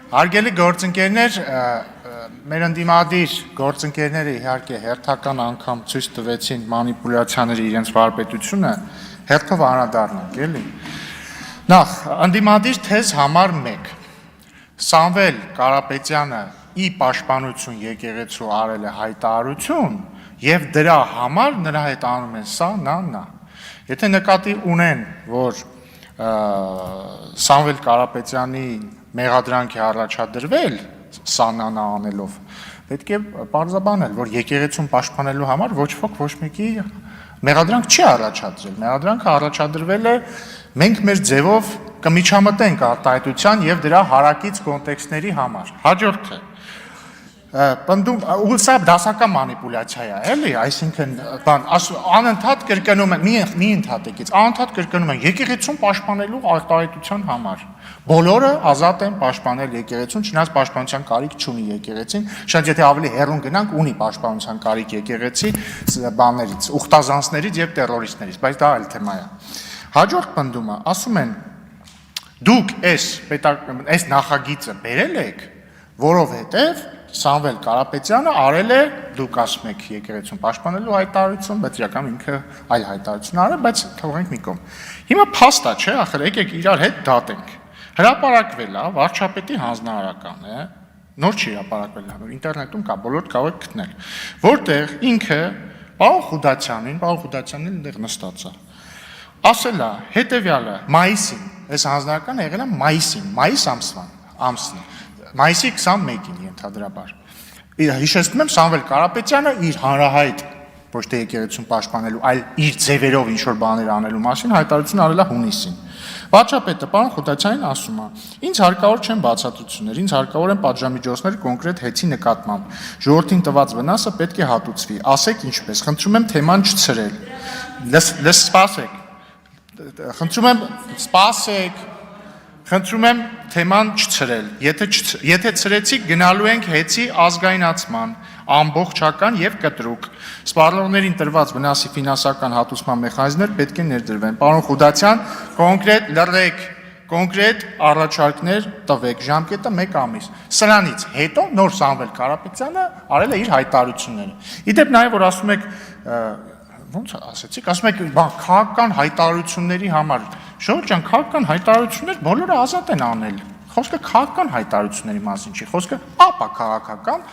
Արգելի գործընկերներ, մեր ընդդիմադիր գործընկերները իհարկե հերթական անգամ ցույց տվեցին մանիպուլյացիաների իրենց վարպետությունը, հերթով անդրադառնանք, էլի։ Նախ, ընդդիմադիր թեզ համար 1. Սամվել Կարապետյանը ի պաշտպանություն եկեղեցու արել է հայտարարություն եւ դրա համար նրա հետ անում են սա, նա։ Եթե նկատի ունեն, որ Սամվել Կարապետյանի մեղադրանք է առաջադրվել սանանա անելով, պետք է պարզաբանել, որ եկեղեցուն պաշտպանելու համար ոչ ոք ոչ մեկի մեղադրանք չի առաջադրել, մեղադրանքը առաջադրվել է մենք մեր ձևով կմիջամտենք արտահայտության եւ դրա հարակից կոնտեքստների համար։ Հաջորդը պնդում ու սա դասական մանիպուլյացիա է, էլի, այսինքն անընդհատ կրկնում են, մի ընդհատեկից, անընդհատ կրկնում են եկեղեցուն պաշտպանելու արտահայտության համար։ Բոլորը ազատ են պաշտպանել եկեղեցուն, չնայած պաշտպանության կարիք չունի եկեղեցին, շատ եթե ավելի հեռուն գնանք, ունի պաշտպանության կարիք եկեղեցի բաներից, ուխտազանցներից եւ տերորիստներից, բայց դա այլ թեմա է։ Հաջորդ պնդումը, ասում են, դուք այս նախագիծը բերել եք, որովհետեւ Սամվել Կարապետյանը արել է, դուք ասում եք եկեղեցուն պաշտպանելու հայտարարություն, բայց իրական ինքը այլ հայտարարություն արել, բայց թողենք մի կողմ։ Հիմա փաստա չէ, ախր եկեք իրար հետ դատենք։ Հրապարակվել է վարչապետի հանձնարարական է, նոր չի հրապարակվել, ինտերնետում կա, բոլոր կարող եք գտնել, որտեղ ինքը պարոն Խուդացյանին այնտեղ նստած է։ Ասել է հետևյալը, մայիսին, այս հանձնարարականը եղել է մայիսին, մայիս ամսին, մայիսի 21-ին ենթադրաբար։ Հիշեցնում եմ Սամվել Կարապետյանը իր հանրահայտ ոչ թե եկեղեցուն պաշտպանելու, այլ իր ձևերով ինչ-որ բաներ անելու մասին հայտարարություն արել է հունիսին։ Վարչապետը պարոն Խուդացյանին ասում է. «Ինձ հարկավոր չեն բացատրություններ, ինձ հարկավոր են պատժամիջոցներ կոնկրետ հեծի նկատմամբ։ Ժողովրդին տված վնասը պետք է հատուցվի։ Ասեք ինչպես, խնդրում եմ թեման չցրել»։ Սպասեք։ Խնդրում եմ թեման չցրել, եթե ցրեցիք գնալու ենք հեծի ազգայնացման, ամբողջական եւ կտրուկ, սպառողներին տրված վնասի ֆինանսական հատուցման մեխանիզմներ պետք է ներդրվեն, պարոն Խուդացյան, կոնկրետ լռեք, կոնկրետ առաջարկներ տվեք, ժամկետը 1 ամիս, սրանից հետո նոր Սամվել Կարապետյանը արել է իր հայտարարությունները, իդեպ նաեւ որ ասում եք, ոնց ասեցիք, ասում եք քաղաքական հայտարարությունների համար, Ժողովուրդ ջան, քաղաքական հայտարարություններ բոլորը ազատ են անել, խոսքը քաղաքական հայտարարությունների մասին չի, խոսքը ապաքաղաքական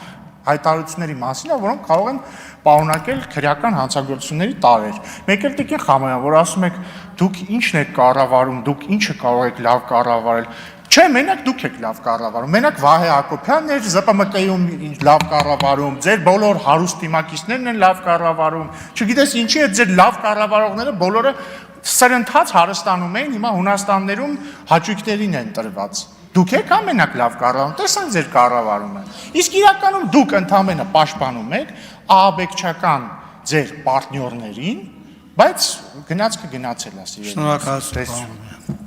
հայտարարությունների մասին է, որոնք կարող են պարունակել քրեական հանցագործությունների տարրեր։ Մեկ էլ Տիկին Խամոյան, որ ասում եք, դուք ինչն եք կառավարում, դուք ինչը կարող եք լավ կառավարել, չէ, մենակ դուք եք լավ կառավարում, մենակ Վահե Հակոբյանն էր ԶՊՄԿ-ում լավ կառավարում, ձեր բոլոր հարուստ դիմակիցներն են լավ կառավարում, չգիտես ինչի է ձեր լավ կառավարողները բոլորը սրընթաց հարստանում էին, հիմա Հունաստաններում հաճույքներին են տրված։ Դուք եք ամենակ լավ կառավարում, տեսանք ձեր կառավարումը։ Իսկ իրականում դուք ընդամենը պաշտպանում եք ահաբեկչական ձեր պարտներներին, բայց գնացքը գնացել է, սիրելի։ Շնորհակալություն։